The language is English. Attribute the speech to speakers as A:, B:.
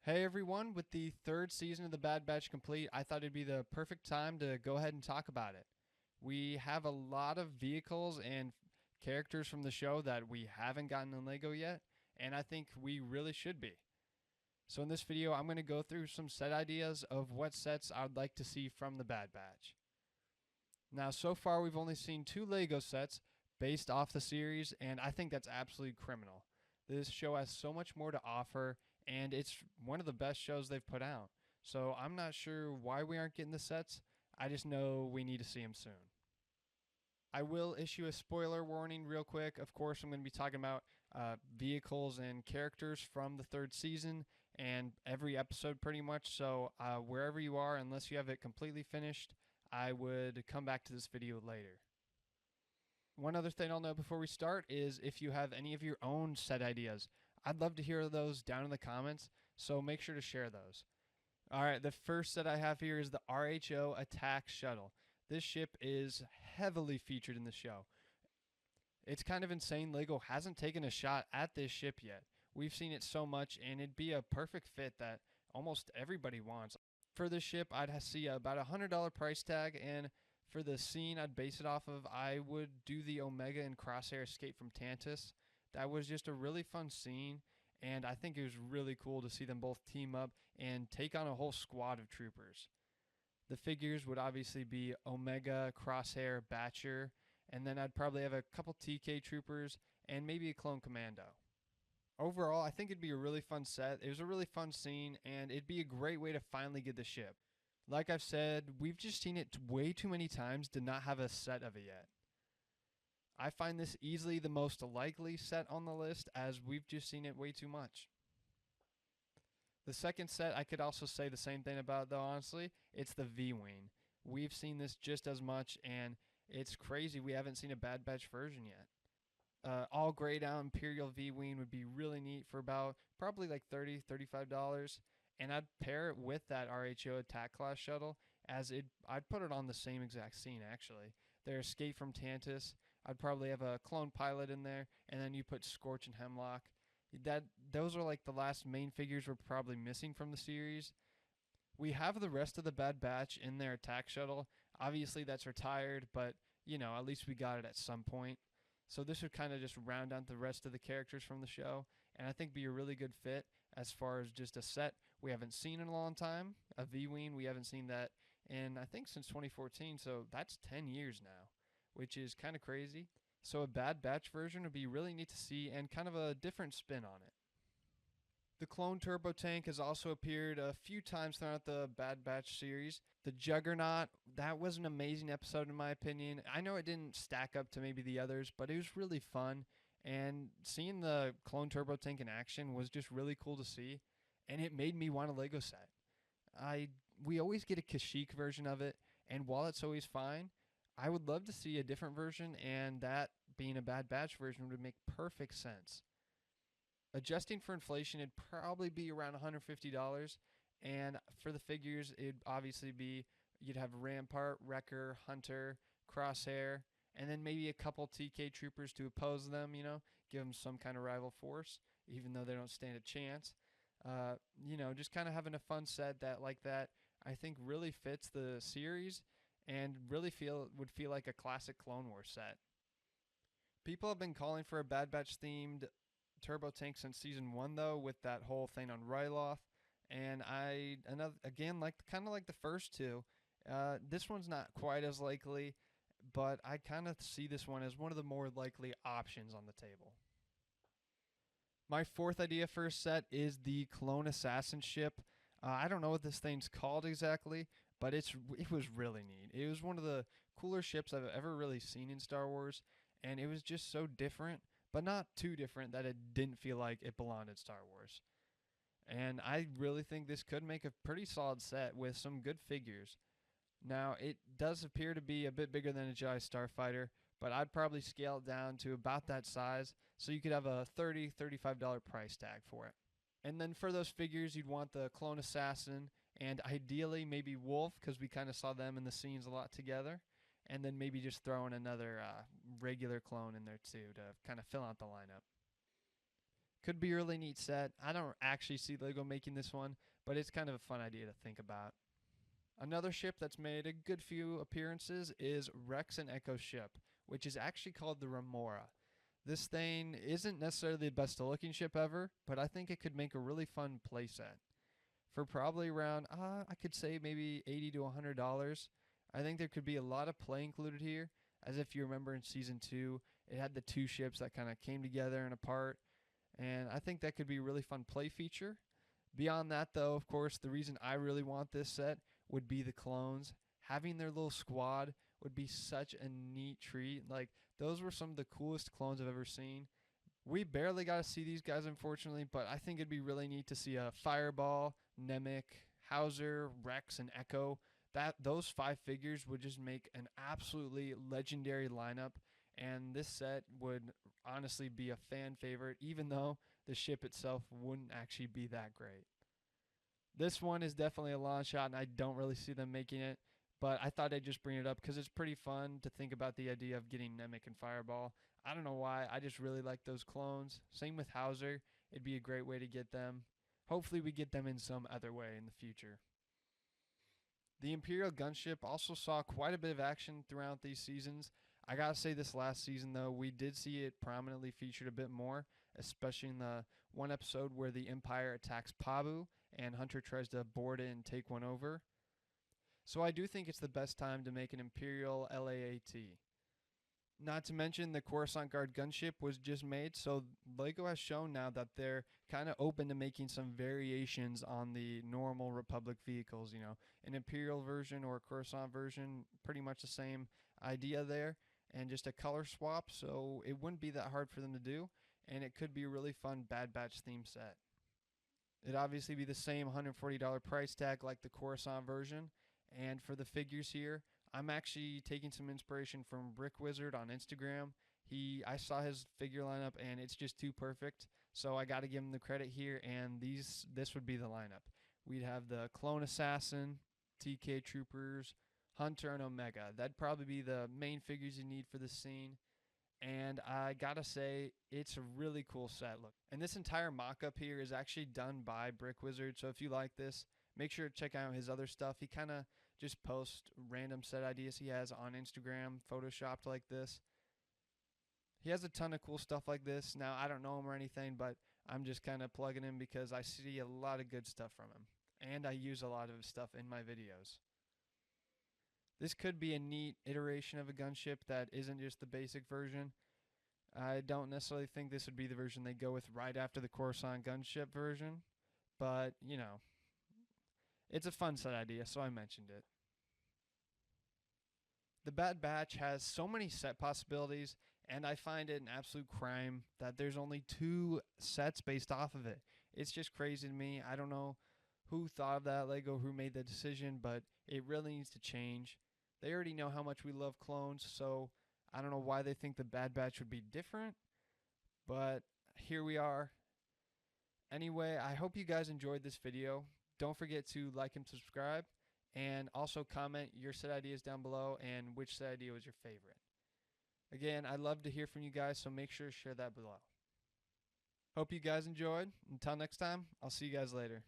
A: Hey everyone, with the third season of The Bad Batch complete, I thought it'd be the perfect time to go ahead and talk about it. We have a lot of vehicles and characters from the show that we haven't gotten in LEGO yet, and I think we really should be. So in this video, I'm going to go through some set ideas of what sets I'd like to see from The Bad Batch. Now, so far we've only seen 2 LEGO sets based off the series, and I think that's absolutely criminal. This show has so much more to offer, and it's one of the best shows they've put out. So I'm not sure why we aren't getting the sets. I just know we need to see them soon. I will issue a spoiler warning real quick. Of course, I'm going to be talking about vehicles and characters from the third season and every episode pretty much. So wherever you are, unless you have it completely finished, I would come back to this video later. One other thing I'll note before we start is if you have any of your own set ideas, I'd love to hear those down in the comments, so make sure to share those. Alright, the first set I have here is the RHO Attack Shuttle. This ship is heavily featured in the show. It's kind of insane LEGO hasn't taken a shot at this ship yet. We've seen it so much, and it'd be a perfect fit that almost everybody wants. For this ship, I'd see about a $100 price tag, and for the scene I'd base it off of, I would do the Omega and Crosshair escape from Tantus. That was just a really fun scene, and I think it was really cool to see them both team up and take on a whole squad of troopers. The figures would obviously be Omega, Crosshair, Batcher, and then I'd probably have a couple TK troopers and maybe a clone commando. Overall, I think it'd be a really fun set. It was a really fun scene, and it'd be a great way to finally get the ship. Like I've said, we've just seen it way too many times to not have a set of it yet. I find this easily the most likely set on the list, as we've just seen it way too much. The second set I could also say the same thing about, though, honestly. It's the V-Wing. We've seen this just as much, and it's crazy we haven't seen a Bad Batch version yet. All grayed out Imperial V-Wing would be really neat for about probably like $30, $35. And I'd pair it with that RHO Attack Class shuttle, as I'd put it on the same exact scene actually. Their escape from Tantus, I'd probably have a clone pilot in there, and then you put Scorch and Hemlock. Those are like the last main figures we're probably missing from the series. We have the rest of the Bad Batch in their attack shuttle. Obviously that's retired, but at least we got it at some point. So this would kind of just round out the rest of the characters from the show, and I think be a really good fit as far as just a set we haven't seen in a long time. A V-Wing, we haven't seen that in, I think, since 2014, so that's 10 years now, which is kind of crazy. So a Bad Batch version would be really neat to see and kind of a different spin on it. The clone turbo tank has also appeared a few times throughout the Bad Batch series. The Juggernaut, that was an amazing episode in my opinion. I know it didn't stack up to maybe the others, but it was really fun. And seeing the clone turbo tank in action was just really cool to see. And it made me want a Lego set. We always get a Kashyyyk version of it, and while it's always fine, I would love to see a different version, and that being a Bad Batch version would make perfect sense. Adjusting for inflation, it'd probably be around $150, and for the figures, it'd obviously be, you'd have Rampart, Wrecker, Hunter, Crosshair, and then maybe a couple TK troopers to oppose them, give them some kind of rival force, even though they don't stand a chance. Just kind of having a fun set like that, I think really fits the series and really would feel like a classic Clone Wars set. People have been calling for a Bad Batch themed turbo tank since season 1 though, with that whole thing on Ryloth, and again, kind of like the first two, this one's not quite as likely, but I kind of see this one as one of the more likely options on the table. My fourth idea for a set is the Clone Assassin ship. I don't know what this thing's called exactly, but it was really neat. It was one of the cooler ships I've ever really seen in Star Wars, and it was just so different, but not too different that it didn't feel like it belonged in Star Wars. And I really think this could make a pretty solid set with some good figures. Now, it does appear to be a bit bigger than a Jedi Starfighter, but I'd probably scale it down to about that size, so you could have a $30, $35 price tag for it. And then for those figures, you'd want the Clone Assassin, and ideally maybe Wolf, because we kind of saw them in the scenes a lot together. And then maybe just throw in another regular clone in there too to kind of fill out the lineup. Could be a really neat set. I don't actually see Lego making this one, but it's kind of a fun idea to think about. Another ship that's made a good few appearances is Rex and Echo's ship, which is actually called the Remora. This thing isn't necessarily the best looking ship ever, but I think it could make a really fun playset. For probably around, I could say maybe $80 to $100, I think there could be a lot of play included here. As if you remember in season 2, it had the two ships that kind of came together and apart, and I think that could be a really fun play feature. Beyond that, though, of course, the reason I really want this set would be the clones. Having their little squad would be such a neat treat. Like, those were some of the coolest clones I've ever seen. We barely got to see these guys, unfortunately, but I think it'd be really neat to see a Fireball, Nemec, Hauser, Rex, and Echo. Those 5 figures would just make an absolutely legendary lineup, and this set would honestly be a fan favorite, even though the ship itself wouldn't actually be that great. This one is definitely a long shot, and I don't really see them making it. But I thought I'd just bring it up because it's pretty fun to think about the idea of getting Nemec and Fireball. I don't know why. I just really like those clones. Same with Hauser. It'd be a great way to get them. Hopefully, we get them in some other way in the future. The Imperial gunship also saw quite a bit of action throughout these seasons. I gotta say, this last season, though, we did see it prominently featured a bit more, especially in the one episode where the Empire attacks Pabu and Hunter tries to board it and take one over. So I do think it's the best time to make an Imperial LAAT. Not to mention the Coruscant Guard gunship was just made, so LEGO has shown now that they're kind of open to making some variations on the normal Republic vehicles. You know, an Imperial version or a Coruscant version, pretty much the same idea there, and just a color swap, so it wouldn't be that hard for them to do, and it could be a really fun Bad Batch theme set. It'd obviously be the same $140 price tag like the Coruscant version, and for the figures here, I'm actually taking some inspiration from Brick Wizard on Instagram. I saw his figure lineup and it's just too perfect. So I got to give him the credit here, and this would be the lineup. We'd have the Clone Assassin, TK Troopers, Hunter, and Omega. That'd probably be the main figures you need for this scene. And I gotta say, it's a really cool set. Look, and this entire mock-up here is actually done by Brick Wizard. So if you like this, make sure to check out his other stuff. He kind of just posts random set ideas he has on Instagram, photoshopped like this. He has a ton of cool stuff like this. Now, I don't know him or anything, but I'm just kind of plugging him because I see a lot of good stuff from him. And I use a lot of his stuff in my videos. This could be a neat iteration of a gunship that isn't just the basic version. I don't necessarily think this would be the version they go with right after the Coruscant gunship version, but, you know, it's a fun set idea, so I mentioned it. The Bad Batch has so many set possibilities, and I find it an absolute crime that there's only 2 sets based off of it. It's just crazy to me. I don't know who thought of that, Lego, who made the decision, but it really needs to change. They already know how much we love clones, so I don't know why they think the Bad Batch would be different, but here we are. Anyway, I hope you guys enjoyed this video. Don't forget to like and subscribe, and also comment your set ideas down below and which set idea was your favorite. Again, I'd love to hear from you guys, so make sure to share that below. Hope you guys enjoyed. Until next time, I'll see you guys later.